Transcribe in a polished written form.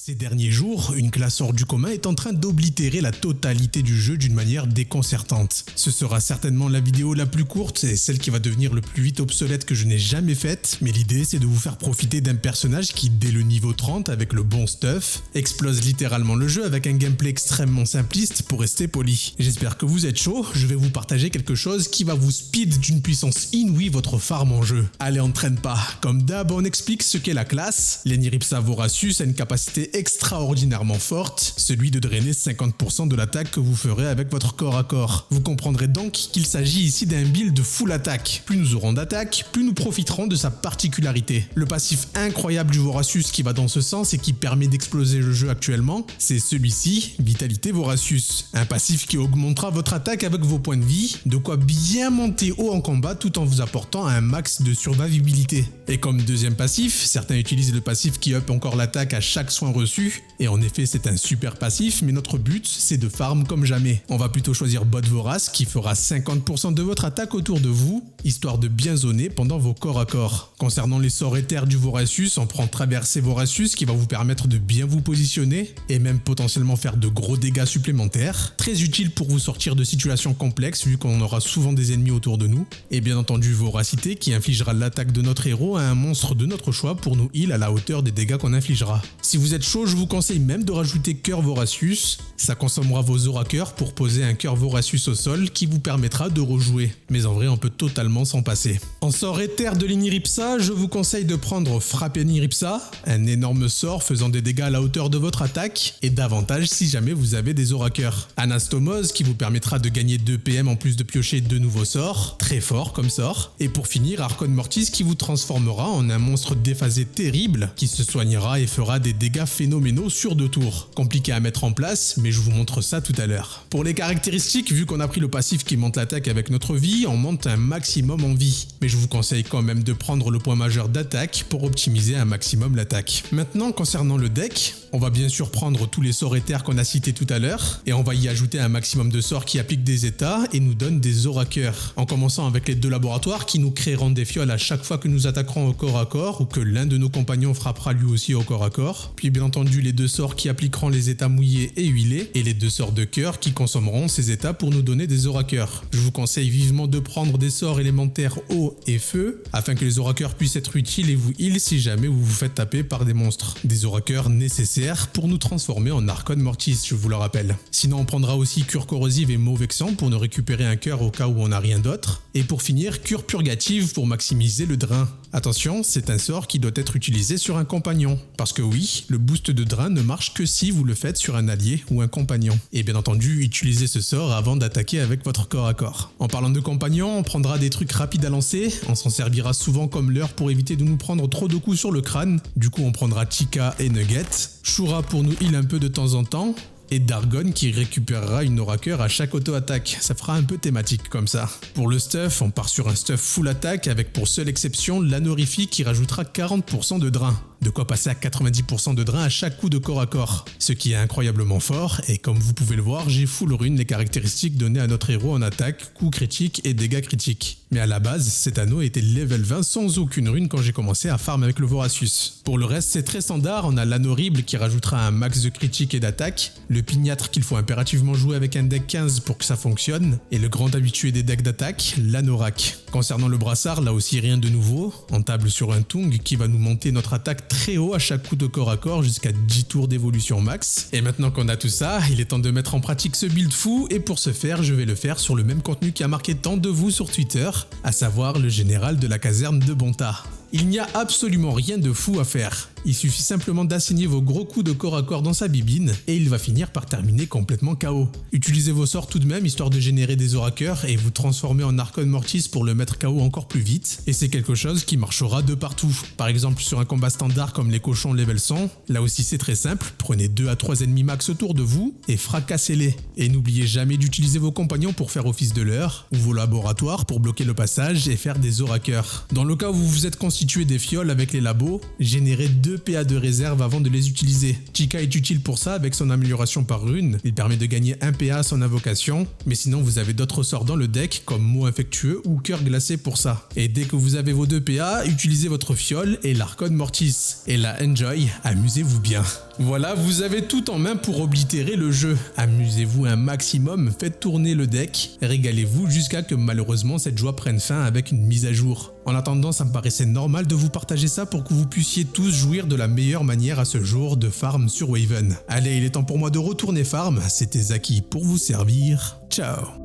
Ces derniers jours, une classe hors du commun est en train d'oblitérer la totalité du jeu d'une manière déconcertante. Ce sera certainement la vidéo la plus courte et celle qui va devenir le plus vite obsolète que je n'ai jamais faite, mais l'idée c'est de vous faire profiter d'un personnage qui, dès le niveau 30 avec le bon stuff, explose littéralement le jeu avec un gameplay extrêmement simpliste pour rester poli. J'espère que vous êtes chaud, je vais vous partager quelque chose qui va vous speed d'une puissance inouïe votre farm en jeu. Allez, on ne traîne pas. Comme d'hab, on explique ce qu'est la classe. Leniripsa Voracius a une capacité extraordinairement forte, celui de drainer 50% de l'attaque que vous ferez avec votre corps à corps. Vous comprendrez donc qu'il s'agit ici d'un build de full attaque. Plus nous aurons d'attaque, plus nous profiterons de sa particularité. Le passif incroyable du Voracius qui va dans ce sens et qui permet d'exploser le jeu actuellement, c'est celui-ci, Vitalité Voracius. Un passif qui augmentera votre attaque avec vos points de vie, de quoi bien monter haut en combat tout en vous apportant un max de survivabilité. Et comme deuxième passif, certains utilisent le passif qui up encore l'attaque à chaque soin reçu, et en effet c'est un super passif, mais notre but c'est de farm comme jamais. On va plutôt choisir Bot Vorace qui fera 50% de votre attaque autour de vous, histoire de bien zoner pendant vos corps à corps. Concernant les sorts éthers du Voracius, on prend Traverser Voracius qui va vous permettre de bien vous positionner, et même potentiellement faire de gros dégâts supplémentaires, très utile pour vous sortir de situations complexes vu qu'on aura souvent des ennemis autour de nous, et bien entendu Voracité qui infligera l'attaque de notre héros à un monstre de notre choix pour nous heal à la hauteur des dégâts qu'on infligera. Si vous êtes chaud, je vous conseille même de rajouter Cœur Voracius, ça consommera vos aura cœurs pour poser un Cœur Voracius au sol qui vous permettra de rejouer, mais en vrai on peut totalement s'en passer. En sort éther de Leniripsa, je vous conseille de prendre Frappe Leniripsa, un énorme sort faisant des dégâts à la hauteur de votre attaque, et davantage si jamais vous avez des aura cœurs. Anastomose qui vous permettra de gagner 2 PM en plus de piocher 2 nouveaux sorts, très fort comme sort, et pour finir Archon Mortis qui vous transformera en un monstre déphasé terrible qui se soignera et fera des dégâts phénoménaux sur 2 tours. Compliqué à mettre en place, mais je vous montre ça tout à l'heure. Pour les caractéristiques, vu qu'on a pris le passif qui monte l'attaque avec notre vie, on monte un maximum en vie. Mais je vous conseille quand même de prendre le point majeur d'attaque pour optimiser un maximum l'attaque. Maintenant, concernant le deck, on va bien sûr prendre tous les sorts éthers qu'on a cités tout à l'heure, et on va y ajouter un maximum de sorts qui appliquent des états et nous donnent des aura cœurs. En commençant avec les 2 laboratoires qui nous créeront des fioles à chaque fois que nous attaquerons au corps à corps ou que l'un de nos compagnons frappera lui aussi au corps à corps. Puis bien entendu les 2 sorts qui appliqueront les états mouillés et huilés, et les 2 sorts de cœur qui consommeront ces états pour nous donner des aura cœurs. Je vous conseille vivement de prendre des sorts élémentaires eau et feu afin que les aura cœurs puissent être utiles et vous heal si jamais vous vous faites taper par des monstres. Des aura cœurs nécessaires pour nous transformer en Archon Mortis, je vous le rappelle. Sinon on prendra aussi Cure Corrosive et Mot Vexant pour nous récupérer un cœur au cas où on n'a rien d'autre. Et pour finir, Cure Purgative pour maximiser le drain. Attention, c'est un sort qui doit être utilisé sur un compagnon. Parce que oui, le boost de drain ne marche que si vous le faites sur un allié ou un compagnon. Et bien entendu, utilisez ce sort avant d'attaquer avec votre corps à corps. En parlant de compagnons, on prendra des trucs rapides à lancer, on s'en servira souvent comme leurre pour éviter de nous prendre trop de coups sur le crâne. Du coup on prendra Chica et Nugget, Shura pour nous heal un peu de temps en temps, et Dargon qui récupérera une aura cœur à chaque auto-attaque. Ça fera un peu thématique comme ça. Pour le stuff, on part sur un stuff full attaque avec pour seule exception l'anorifique qui rajoutera 40% de drain. De quoi passer à 90% de drain à chaque coup de corps à corps. Ce qui est incroyablement fort, et comme vous pouvez le voir, j'ai full rune les caractéristiques données à notre héros en attaque, coups critiques et dégâts critiques. Mais à la base, cet anneau était level 20 sans aucune rune quand j'ai commencé à farm avec le Voracius. Pour le reste, c'est très standard, on a l'anneau horrible qui rajoutera un max de critique et d'attaque, le pignâtre qu'il faut impérativement jouer avec un deck 15 pour que ça fonctionne, et le grand habitué des decks d'attaque, l'anorak. Concernant le brassard, là aussi rien de nouveau, on table sur un Tung qui va nous monter notre attaque très haut à chaque coup de corps à corps jusqu'à 10 tours d'évolution max. Et maintenant qu'on a tout ça, il est temps de mettre en pratique ce build fou, et pour ce faire, je vais le faire sur le même contenu qui a marqué tant de vous sur Twitter, à savoir le général de la caserne de Bonta. Il n'y a absolument rien de fou à faire. Il suffit simplement d'assigner vos gros coups de corps à corps dans sa bibine et il va finir par terminer complètement KO. Utilisez vos sorts tout de même histoire de générer des aura cœurs et vous transformer en Archon Mortis pour le mettre KO encore plus vite, et c'est quelque chose qui marchera de partout. Par exemple sur un combat standard comme les cochons level 100, là aussi c'est très simple, prenez 2 à 3 ennemis max autour de vous et fracassez-les. Et n'oubliez jamais d'utiliser vos compagnons pour faire office de leurre, ou vos laboratoires pour bloquer le passage et faire des aura cœurs. Dans le cas où vous vous êtes constitué des fioles avec les labos, générez 2 PA de réserve avant de les utiliser. Chica est utile pour ça avec son amélioration par rune, il permet de gagner 1 PA à son invocation, mais sinon vous avez d'autres sorts dans le deck comme mot infectueux ou cœur glacé pour ça. Et dès que vous avez vos 2 PA, utilisez votre fiole et l'Archon Mortis. Et là, enjoy, amusez-vous bien. Voilà, vous avez tout en main pour oblitérer le jeu. Amusez-vous un maximum, faites tourner le deck, régalez-vous jusqu'à que malheureusement cette joie prenne fin avec une mise à jour. En attendant, ça me paraissait normal de vous partager ça pour que vous puissiez tous jouir de la meilleure manière à ce jour de farm sur Waven. Allez, il est temps pour moi de retourner farm, c'était Zaki pour vous servir. Ciao.